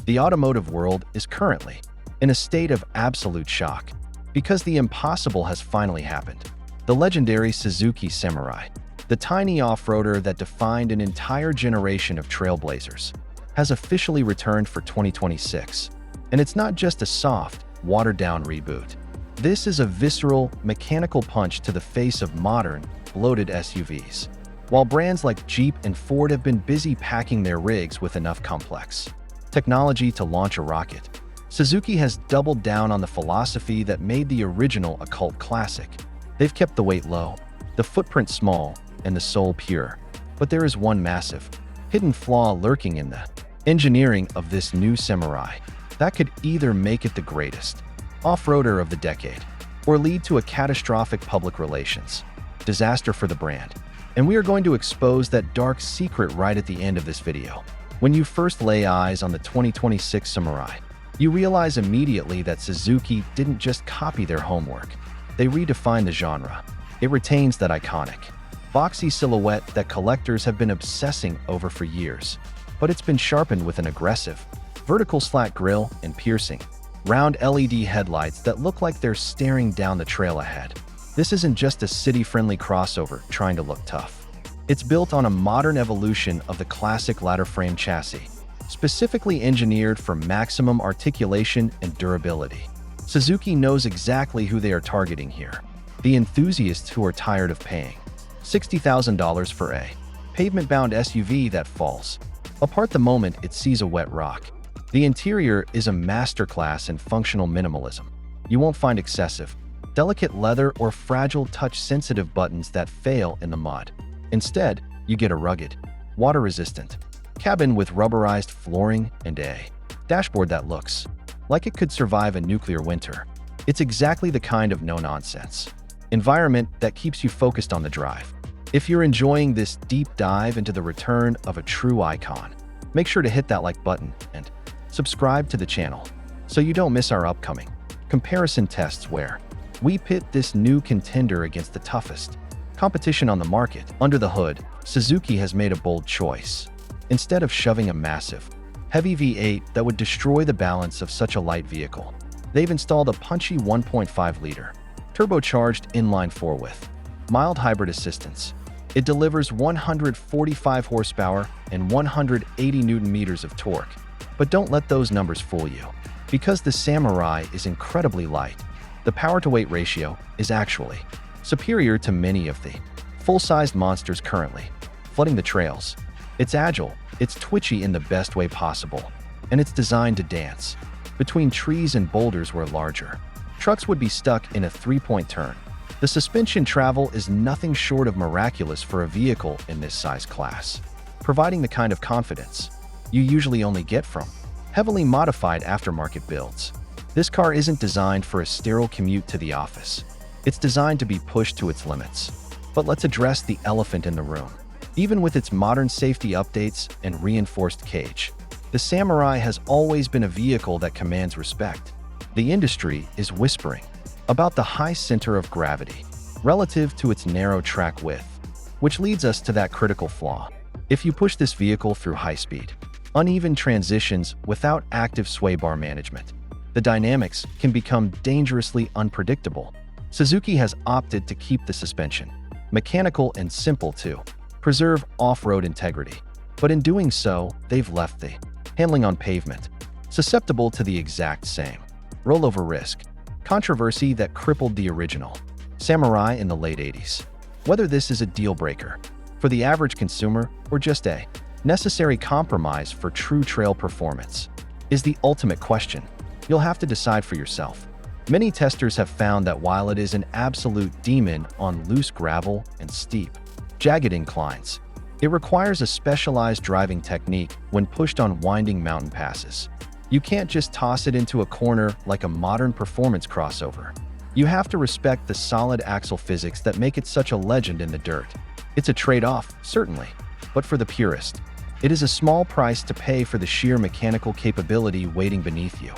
The automotive world is currently in a state of absolute shock because the impossible has finally happened. The legendary Suzuki Samurai, the tiny off-roader that defined an entire generation of trailblazers, has officially returned for 2026. And it's not just a soft, watered-down reboot. This is a visceral, mechanical punch to the face of modern, bloated SUVs. While brands like Jeep and Ford have been busy packing their rigs with enough complex technology to launch a rocket, Suzuki has doubled down on the philosophy that made the original a cult classic. They've kept the weight low, the footprint small, and the soul pure. But there is one massive, hidden flaw lurking in the engineering of this new Samurai that could either make it the greatest off-roader of the decade or lead to a catastrophic public relations disaster for the brand. And we are going to expose that dark secret right at the end of this video. When you first lay eyes on the 2026 Samurai, you realize immediately that Suzuki didn't just copy their homework. They redefined the genre. It retains that iconic, boxy silhouette that collectors have been obsessing over for years. But it's been sharpened with an aggressive, vertical slat grille and piercing, round LED headlights that look like they're staring down the trail ahead. This isn't just a city-friendly crossover trying to look tough. It's built on a modern evolution of the classic ladder frame chassis, specifically engineered for maximum articulation and durability. Suzuki knows exactly who they are targeting here: the enthusiasts who are tired of paying $60,000 for a pavement-bound SUV that falls apart the moment it sees a wet rock. The interior is a masterclass in functional minimalism. You won't find excessive, delicate leather or fragile touch-sensitive buttons that fail in the mud. Instead, you get a rugged, water-resistant cabin with rubberized flooring and a dashboard that looks like it could survive a nuclear winter. It's exactly the kind of no-nonsense environment that keeps you focused on the drive. If you're enjoying this deep dive into the return of a true icon, make sure to hit that like button and subscribe to the channel so you don't miss our upcoming comparison tests where we pit this new contender against the toughest competition on the market. Under the hood, Suzuki has made a bold choice. Instead of shoving a massive, heavy V8 that would destroy the balance of such a light vehicle, they've installed a punchy 1.5-liter, turbocharged inline-4 with mild hybrid assistance. It delivers 145 horsepower and 180 newton-meters of torque. But don't let those numbers fool you. Because the Samurai is incredibly light, the power-to-weight ratio is actually superior to many of the full-sized monsters currently flooding the trails. It's agile, it's twitchy in the best way possible, and it's designed to dance between trees and boulders where larger trucks would be stuck in a three-point turn. The suspension travel is nothing short of miraculous for a vehicle in this size class, providing the kind of confidence you usually only get from heavily modified aftermarket builds. This car isn't designed for a sterile commute to the office. It's designed to be pushed to its limits. But let's address the elephant in the room. Even with its modern safety updates and reinforced cage, the Samurai has always been a vehicle that commands respect. The industry is whispering about the high center of gravity relative to its narrow track width, which leads us to that critical flaw. If you push this vehicle through high-speed, uneven transitions without active sway bar management, the dynamics can become dangerously unpredictable. Suzuki has opted to keep the suspension mechanical and simple to preserve off-road integrity. But in doing so, they've left the handling on pavement susceptible to the exact same rollover risk controversy that crippled the original Samurai in the late 80s. Whether this is a deal-breaker for the average consumer or just a necessary compromise for true trail performance is the ultimate question. You'll have to decide for yourself. Many testers have found that while it is an absolute demon on loose gravel and steep, jagged inclines, it requires a specialized driving technique when pushed on winding mountain passes. You can't just toss it into a corner like a modern performance crossover. You have to respect the solid axle physics that make it such a legend in the dirt. It's a trade-off, certainly, but for the purist, it is a small price to pay for the sheer mechanical capability waiting beneath you.